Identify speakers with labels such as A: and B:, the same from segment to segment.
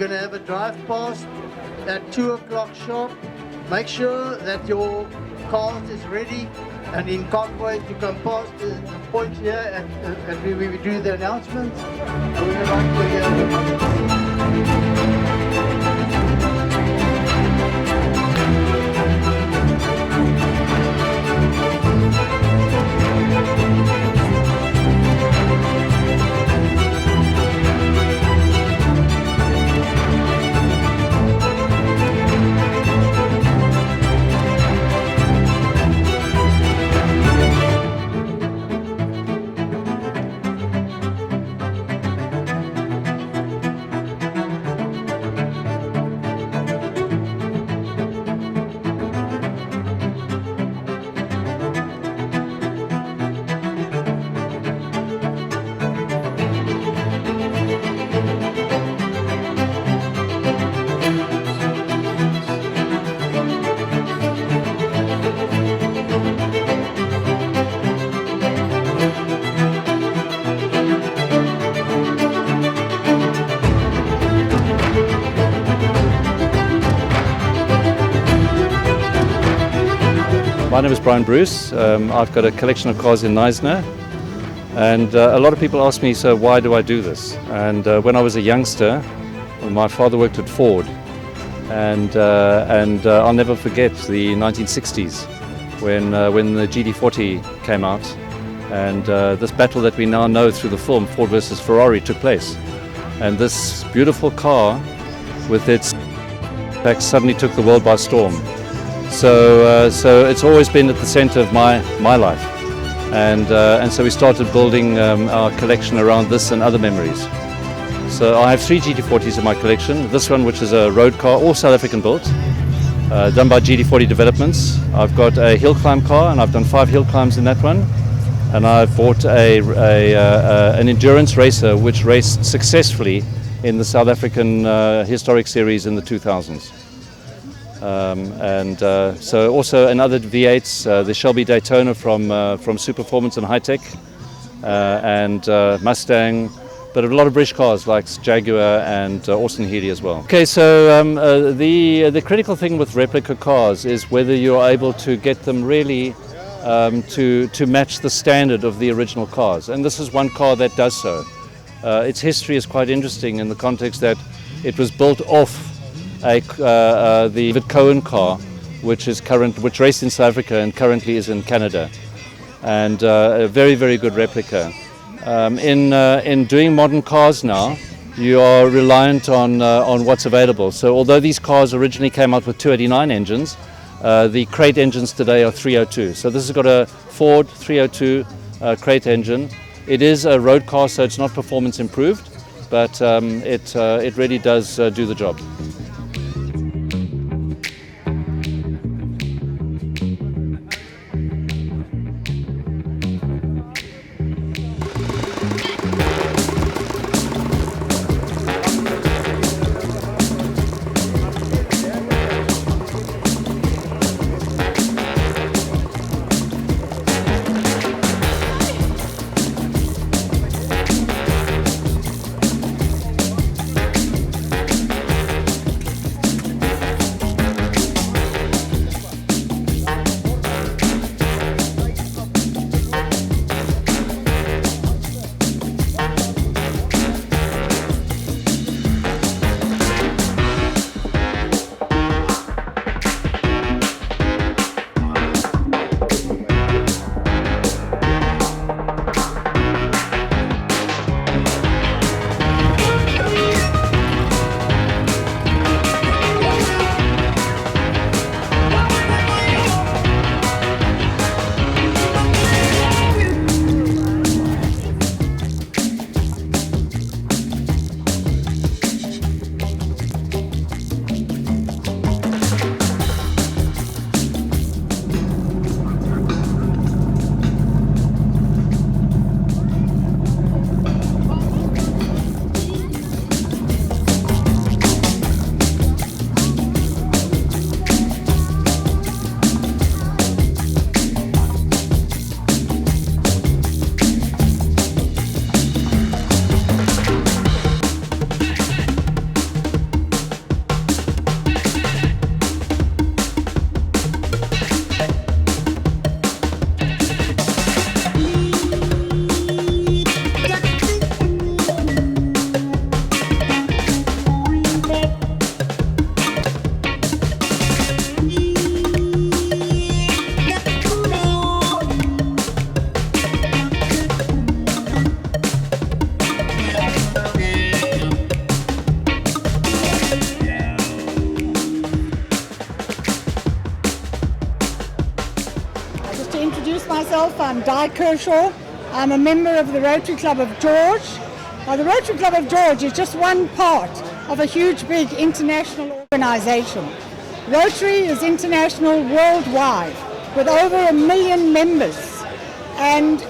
A: going to have a drive past at 2 o'clock sharp. Make sure that your car is ready and in convoy to come past the point here and we do the announcements. We would like to hear
B: My name is Brian Bruce. I've got a collection of cars in Neisner, and a lot of people ask me, so why do I do this? And when I was a youngster, my father worked at Ford, and I'll never forget the 1960s when the GD40 came out, and this battle that we now know through the film Ford versus Ferrari took place, and this beautiful car with its back suddenly took the world by storm. So it's always been at the center of my life, and so we started building our collection around this and other memories. So I have 3 GT40s in my collection. This one, which is a road car, all South African built, done by GD40 Developments. I've got a hill climb car, and I've done 5 hill climbs in that one. And I've bought an endurance racer which raced successfully in the South African historic series in the 2000s. So also another V8s, the Shelby Daytona from Superformance and High-Tech, and Mustang, but a lot of British cars like Jaguar and Austin Healey as well. Okay, so the critical thing with replica cars is whether you're able to get them really to match the standard of the original cars, and this is one car that does so. Its history is quite interesting in the context that it was built off the David Cohen car, which raced in South Africa and currently is in Canada, and a very, very good replica. In doing modern cars now, you are reliant on what's available. So although these cars originally came out with 289 engines, the crate engines today are 302. So this has got a Ford 302 crate engine. It is a road car, so it's not performance improved, but it really does do the job.
C: Di Kershaw. I'm a member of the Rotary Club of George. Now, the Rotary Club of George is just one part of a huge, big international organization. Rotary is international worldwide with over 1 million members, and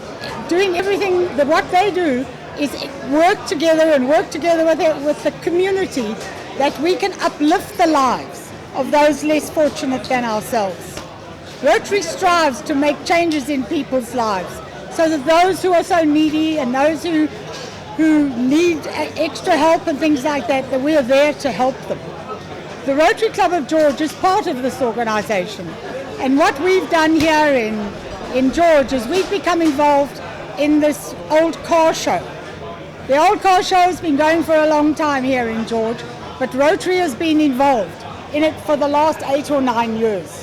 C: doing everything that what they do is work together with the community, that we can uplift the lives of those less fortunate than ourselves. Rotary strives to make changes in people's lives so that those who are so needy and those who need extra help and things like that, that we are there to help them. The Rotary Club of George is part of this organization, and what we've done here in George is we've become involved in this old car show. The old car show has been going for a long time here in George, but Rotary has been involved in it for the last 8 or 9 years.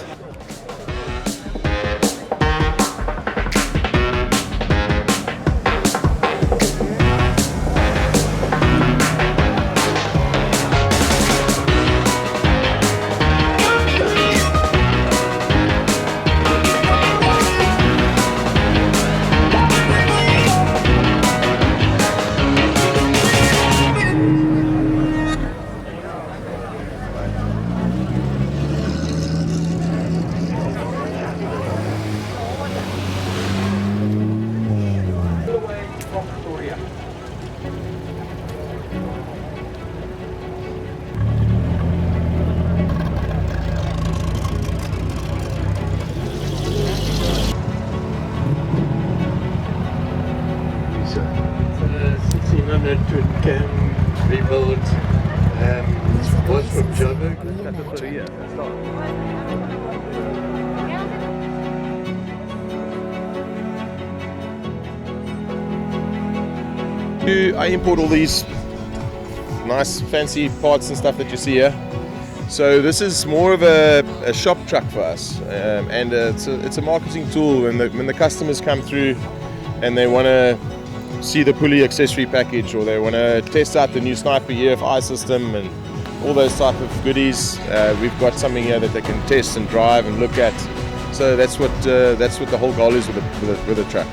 A: Rebuilt was from Joburg.
D: I import all these nice fancy parts and stuff that you see here. So this is more of a shop truck for us, and it's a marketing tool. When the customers come through and they want to see the pulley accessory package, or they want to test out the new Sniper EFI system and all those type of goodies, we've got something here that they can test and drive and look at. So that's what the whole goal is with the truck.